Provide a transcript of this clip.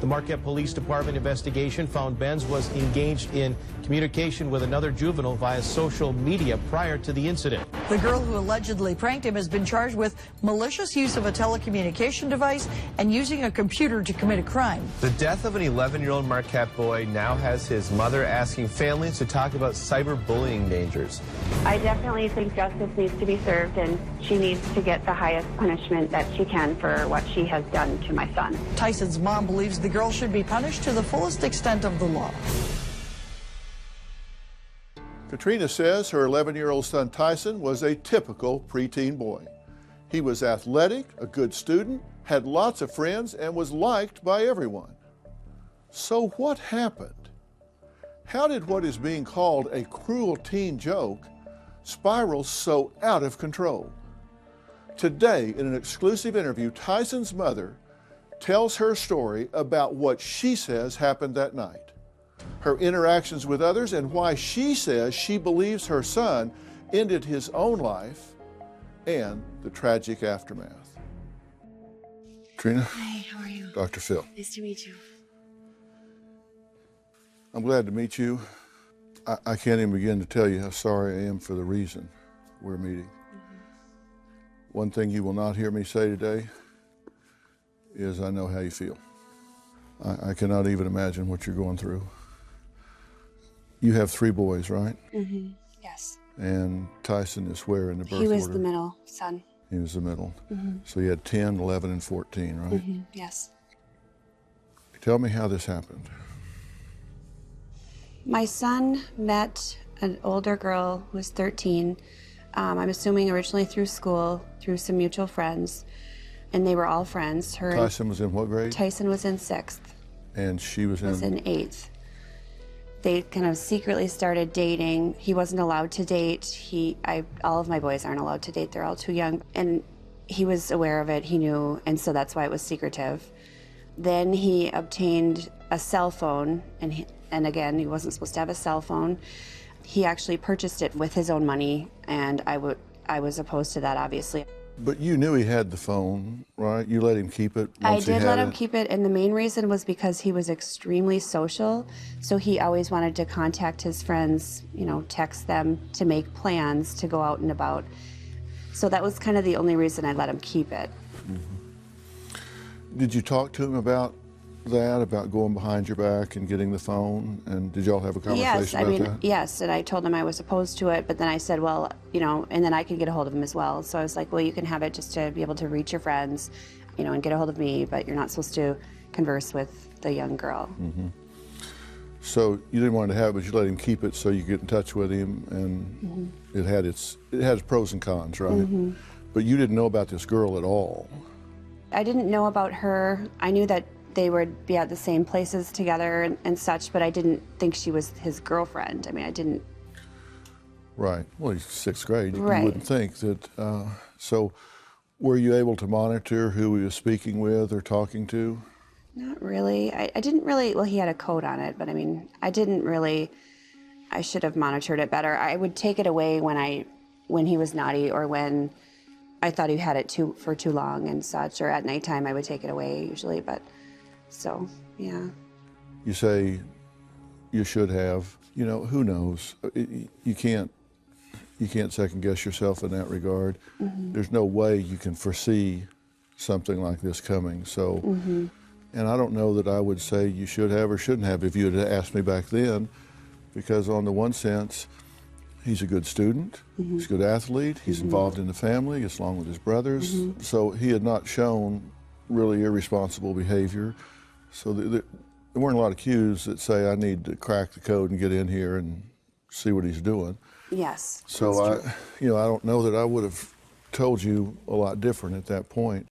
The Marquette Police Department investigation found Benz was engaged in communication with another juvenile via social media prior to the incident. The girl who allegedly pranked him has been charged with malicious use of a telecommunication device and using a computer to commit a crime. The death of an 11-year-old Marquette boy now has his mother asking families to talk about cyberbullying dangers. I definitely think justice needs to be served, and she needs to get the highest punishment that she can for what she has done to my son. Tyson's mom believes the girl should be punished to the fullest extent of the law. Katrina says her 11-year-old son Tysen was a typical preteen boy. He was athletic, a good student, had lots of friends, and was liked by everyone. So what happened? How did what is being called a cruel teen joke spiral so out of control? Today, in an exclusive interview, Tysen's mother tells her story about what she says happened that night, her interactions with others, and why she says she believes her son ended his own life, and the tragic aftermath. Trina? Hi, how are you? Dr. Phil. Nice to meet you. I'm glad to meet you. I can't even begin to tell you how sorry I am for the reason we're meeting. One thing you will not hear me say today is I know how you feel. I cannot even imagine what you're going through. You have 3 boys, right? Mm-hmm. Yes. And Tysen is where in the birth order? He was the middle son. He was the middle. Mm-hmm. So you had 10, 11, and 14, right? Mm-hmm. Yes. Tell me how this happened. My son met an older girl who was 13. I'm assuming originally through school, through some mutual friends, and they were all friends. Tysen was in what grade? Tysen was in 6th. And she was in? Was in 8th. They kind of secretly started dating. He wasn't allowed to date. All of my boys aren't allowed to date. They're all too young. And he was aware of it, he knew, and so that's why it was secretive. Then he obtained a cell phone, and again, he wasn't supposed to have a cell phone. He actually purchased it with his own money, and I was opposed to that, obviously. But you knew he had the phone, right? You let him keep it once he had it? I did let him keep it, and the main reason was because he was extremely social, so he always wanted to contact his friends, text them to make plans to go out and about. So that was kind of the only reason I let him keep it. Did you talk to him about that, about going behind your back and getting the phone? And did y'all have a conversation about that? Yes, and I told him I was opposed to it, but then I said, well, and then I could get a hold of him as well. So I was like, well, you can have it just to be able to reach your friends, and get a hold of me, but you're not supposed to converse with the young girl. Mm-hmm. So you didn't want to have it, but you let him keep it so you could get in touch with him, and it had its pros and cons, right? Mm-hmm. But you didn't know about this girl at all. I didn't know about her. I knew that they would be at the same places together and such, but I didn't think she was his girlfriend. I mean, I didn't. Right. Well, he's 6th grade. Right. You wouldn't think that. So were you able to monitor who he was speaking with or talking to? Not really. I didn't really. Well, he had a code on it, but I mean, I didn't really. I should have monitored it better. I would take it away when he was naughty, or when I thought he had it for too long and such, or at nighttime I would take it away usually, but so, yeah. You say you should have, who knows? You can't second guess yourself in that regard. Mm-hmm. There's no way you can foresee something like this coming. So, and I don't know that I would say you should have or shouldn't have if you had asked me back then, because on the one sense, he's a good student, he's a good athlete, he's involved in the family, gets along with his brothers. So he had not shown really irresponsible behavior. So there weren't a lot of cues that say I need to crack the code and get in here and see what he's doing. Yes. So I don't know that I would have told you a lot different at that point.